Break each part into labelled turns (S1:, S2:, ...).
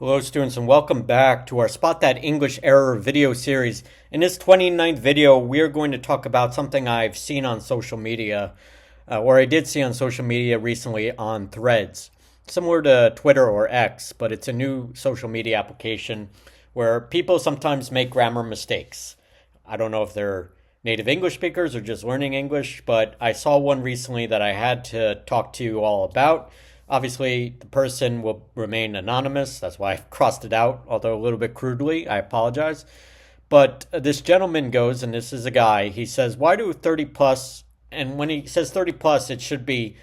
S1: Hello students and welcome back to our Spot That English Error video series. In this 29th video, we are going to talk about something I've seen on social media, or I did see on social media recently on Threads. Similar to Twitter or X, but it's a new social media application where people sometimes make grammar mistakes. I don't know if they're native English speakers or just learning English, but I saw one recently that I had to talk to you all about. Obviously, the person will remain anonymous. That's why I've crossed it out, although a little bit crudely. I apologize. But this gentleman goes, and this is a guy, he says, why do 30 plus, and when he says 30 plus, it should be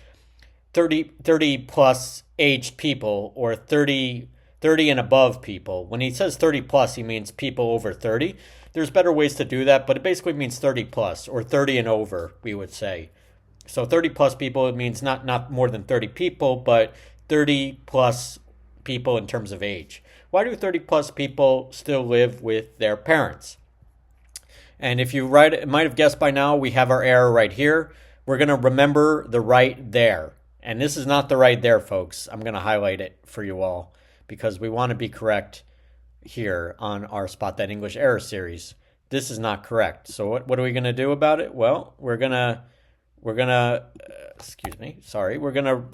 S1: 30 plus aged people or 30 and above people. When he says 30 plus, he means people over 30. There's better ways to do that, but it basically means 30 plus or 30 and over, we would say. So 30 plus people, it means not more than 30 people, but 30 plus people in terms of age. Why do 30 plus people still live with their parents? And if you might have guessed by now, we have our error right here. We're going to remember the right there. And this is not the right there, folks. I'm going to highlight it for you all because we want to be correct here on our Spot That English Error series. This is not correct. So what are we going to do about it? Well, we're going to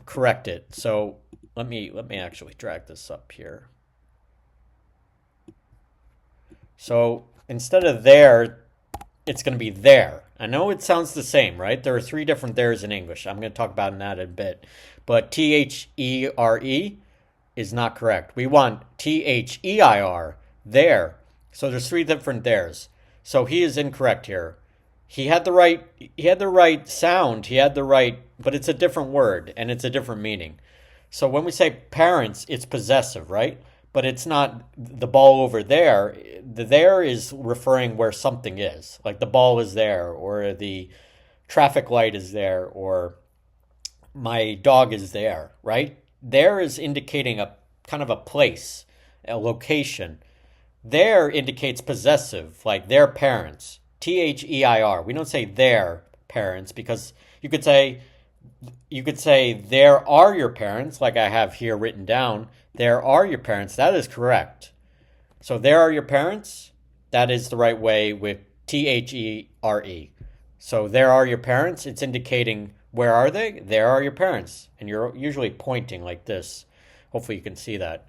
S1: correct it. So let me actually drag this up here. So instead of there, it's going to be there. I know it sounds the same, right? There are three different theres in English. I'm going to talk about that in a bit. But THERE is not correct. We want THEIR, there. So there's three different theres. So he is incorrect here. He had the right sound, but it's a different word and it's a different meaning. So when we say parents, it's possessive, right? But it's not the ball over there. The there is referring where something is, like the ball is there, or the traffic light is there, or my dog is there, right? There is indicating a kind of a place, a location. There indicates possessive, like their parents. THEIR. We don't say their parents because you could say there are your parents, like I have here written down. There are your parents. That is correct. So there are your parents. That is the right way with THERE. So there are your parents. It's indicating where are they? There are your parents. And you're usually pointing like this. Hopefully you can see that.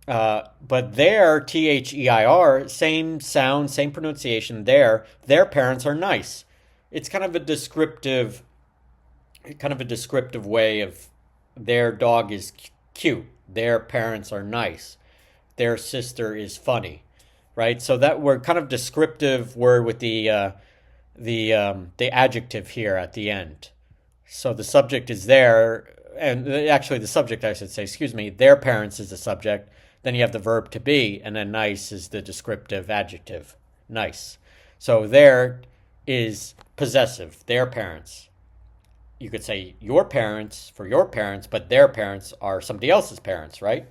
S1: But their, THEIR, same sound, same pronunciation, their parents are nice. It's kind of a descriptive way of their dog is cute. Their parents are nice. Their sister is funny, right? So that we're kind of descriptive word with the adjective here at the end. So the subject is there, and actually the subject, I should say, their parents is the subject. Then you have the verb to be, and then nice is the descriptive adjective. Nice. So there is possessive, their parents. You could say your parents for your parents, but their parents are somebody else's parents, right?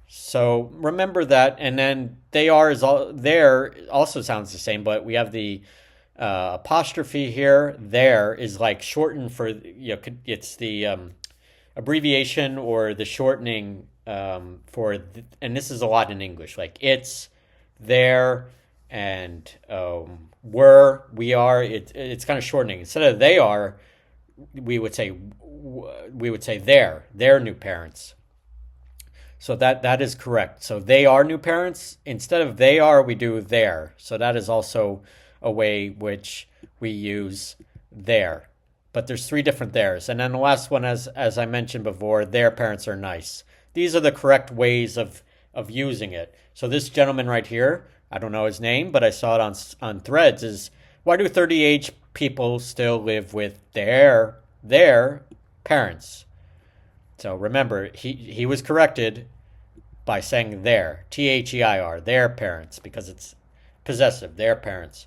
S1: So remember that, and then there also sounds the same, but we have the apostrophe here. There is like shortened for, it's the abbreviation or the shortening and this is a lot in English, like it's, there, and were, we are. It's kind of shortening. Instead of they are, we would say their new parents. So that is correct. So they are new parents. Instead of they are, we do their. So that is also a way which we use there. But there's three different theirs. And then the last one, as I mentioned before, their parents are nice. These are the correct ways of using it. So this gentleman right here, I don't know his name, but I saw it on Threads, is why do 30 age people still live with their parents? So remember, he was corrected by saying their, THEIR, their parents, because it's possessive, their parents.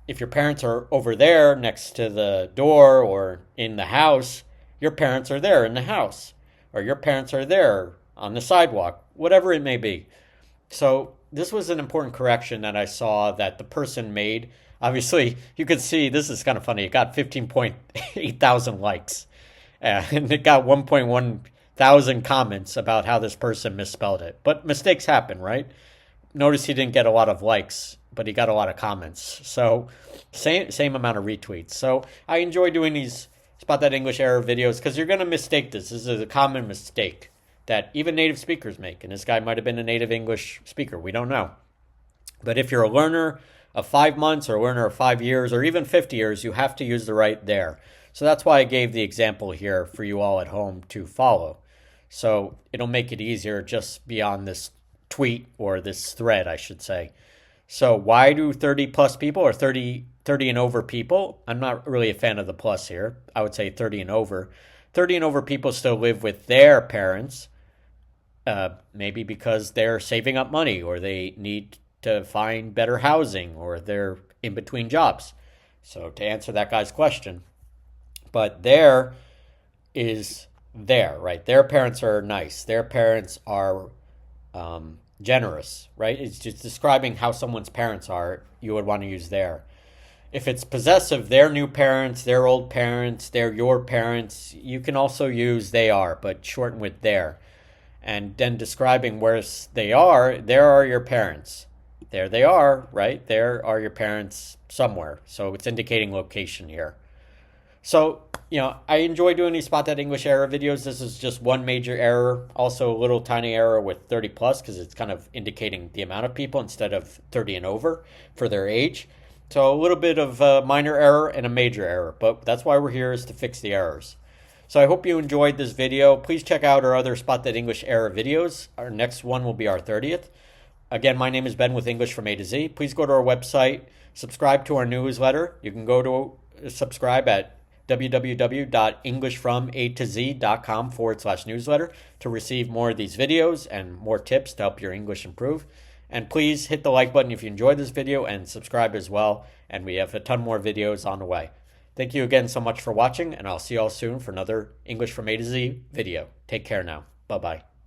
S1: If your parents are over there next to the door or in the house, your parents are there in the house. Or your parents are there on the sidewalk, whatever it may be. So this was an important correction that I saw that the person made. Obviously, you could see, this is kind of funny, it got 15.8 thousand likes. And it got 1.1 1,000 comments about how this person misspelled it. But mistakes happen, right? Notice he didn't get a lot of likes, but he got a lot of comments. So same amount of retweets. So I enjoy doing these Spot That English Error videos because you're going to mistake this. This is a common mistake that even native speakers make. And this guy might have been a native English speaker. We don't know. But if you're a learner of 5 months or a learner of 5 years or even 50 years, you have to use the right there. So that's why I gave the example here for you all at home to follow. So it'll make it easier just beyond this tweet or this thread, I should say. So why do 30 plus people or 30 and over people? I'm not really a fan of the plus here. I would say 30 and over. 30 and over people still live with their parents, maybe because they're saving up money or they need to find better housing or they're in between jobs. So to answer that guy's question, but there is there, right? Their parents are nice. Their parents are generous, right? It's just describing how someone's parents are. You would want to use their. If it's possessive, their new parents, their old parents, they're your parents, you can also use they are, but shorten with their. And then describing where they are, there are your parents. There they are, right? There are your parents somewhere. So it's indicating location here. So, I enjoy doing these Spot That English Error videos. This is just one major error. Also a little tiny error with 30 plus because it's kind of indicating the amount of people instead of 30 and over for their age. So a little bit of a minor error and a major error. But that's why we're here, is to fix the errors. So I hope you enjoyed this video. Please check out our other Spot That English Error videos. Our next one will be our 30th. Again, my name is Ben with English from A to Z. Please go to our website, subscribe to our newsletter. You can go to subscribe at www.englishfromatozcom.com/newsletter to receive more of these videos and more tips to help your English improve. And please hit the like button if you enjoyed this video and subscribe as well. And we have a ton more videos on the way. Thank you again so much for watching, and I'll see you all soon for another English from A to Z video. Take care now. Bye-bye.